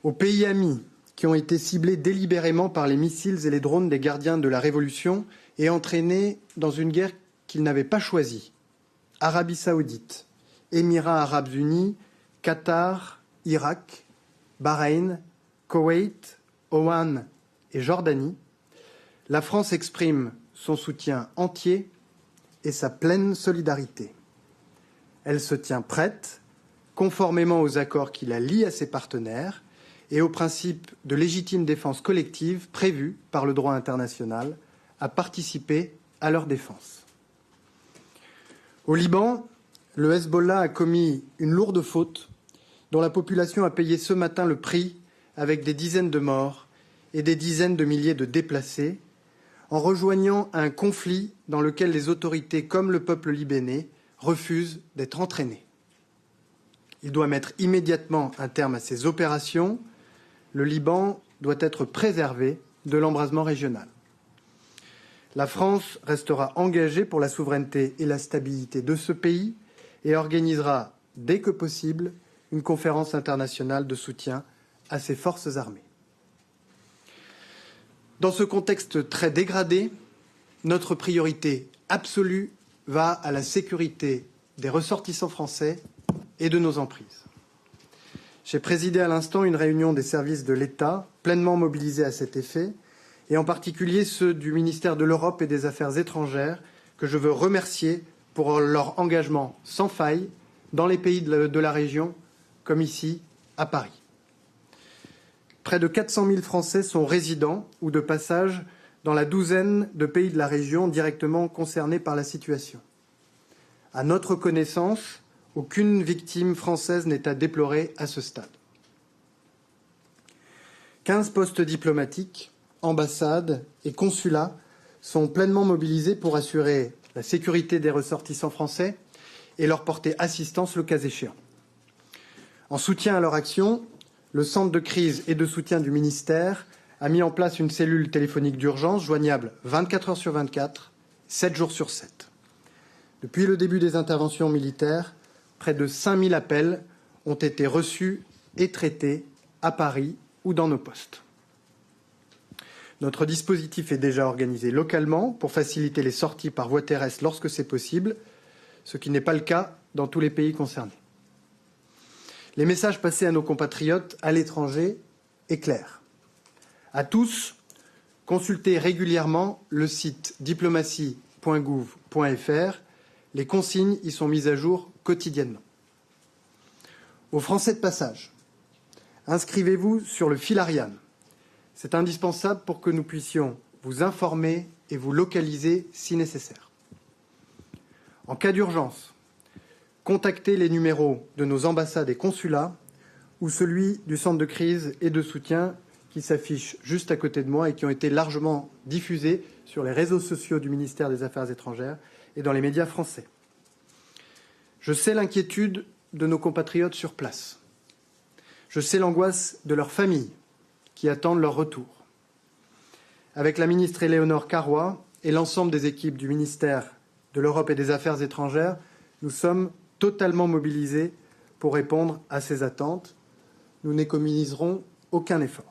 Aux pays amis qui ont été ciblés délibérément par les missiles et les drones des gardiens de la Révolution et entraînés dans une guerre qu'ils n'avaient pas choisie. Arabie Saoudite, Émirats Arabes Unis, Qatar, Irak, Bahreïn, Koweït, Oman et Jordanie, la France exprime son soutien entier et sa pleine solidarité. Elle se tient prête, conformément aux accords qui la lient à ses partenaires et aux principes de légitime défense collective prévus par le droit international, à participer à leur défense. Au Liban, le Hezbollah a commis une lourde faute dont la population a payé ce matin le prix avec des dizaines de morts et des dizaines de milliers de déplacés, en rejoignant un conflit dans lequel les autorités comme le peuple libanais refusent d'être entraînés. Il doit mettre immédiatement un terme à ces opérations. Le Liban doit être préservé de l'embrasement régional. La France restera engagée pour la souveraineté et la stabilité de ce pays et organisera, dès que possible, une conférence internationale de soutien à ses forces armées. Dans ce contexte très dégradé, notre priorité absolue va à la sécurité des ressortissants français et de nos emprises. J'ai présidé à l'instant une réunion des services de l'État pleinement mobilisés à cet effet, et en particulier ceux du ministère de l'Europe et des Affaires étrangères, que je veux remercier pour leur engagement sans faille dans les pays de la région, comme ici, à Paris. Près de 400 000 Français sont résidents ou de passage dans la douzaine de pays de la région directement concernés par la situation. À notre connaissance, aucune victime française n'est à déplorer à ce stade. 15 postes diplomatiques, ambassades et consulats sont pleinement mobilisés pour assurer la sécurité des ressortissants français et leur porter assistance le cas échéant. En soutien à leur action, le centre de crise et de soutien du ministère a mis en place une cellule téléphonique d'urgence joignable 24 heures sur 24, 7 jours sur 7. Depuis le début des interventions militaires, près de 5000 appels ont été reçus et traités à Paris ou dans nos postes. Notre dispositif est déjà organisé localement pour faciliter les sorties par voie terrestre lorsque c'est possible, ce qui n'est pas le cas dans tous les pays concernés. Les messages passés à nos compatriotes à l'étranger est clair. À tous, consultez régulièrement le site diplomatie.gouv.fr. Les consignes y sont mises à jour quotidiennement. Aux Français de passage, inscrivez-vous sur le fil Ariane. C'est indispensable pour que nous puissions vous informer et vous localiser si nécessaire. En cas d'urgence, contactez les numéros de nos ambassades et consulats ou celui du centre de crise et de soutien qui s'affiche juste à côté de moi et qui ont été largement diffusés sur les réseaux sociaux du ministère des Affaires étrangères et dans les médias français. Je sais l'inquiétude de nos compatriotes sur place. Je sais l'angoisse de leurs familles qui attendent leur retour. Avec la ministre Éléonore Carrois et l'ensemble des équipes du ministère de l'Europe et des Affaires étrangères, nous sommes totalement mobilisés pour répondre à ces attentes. Nous n'économiserons aucun effort.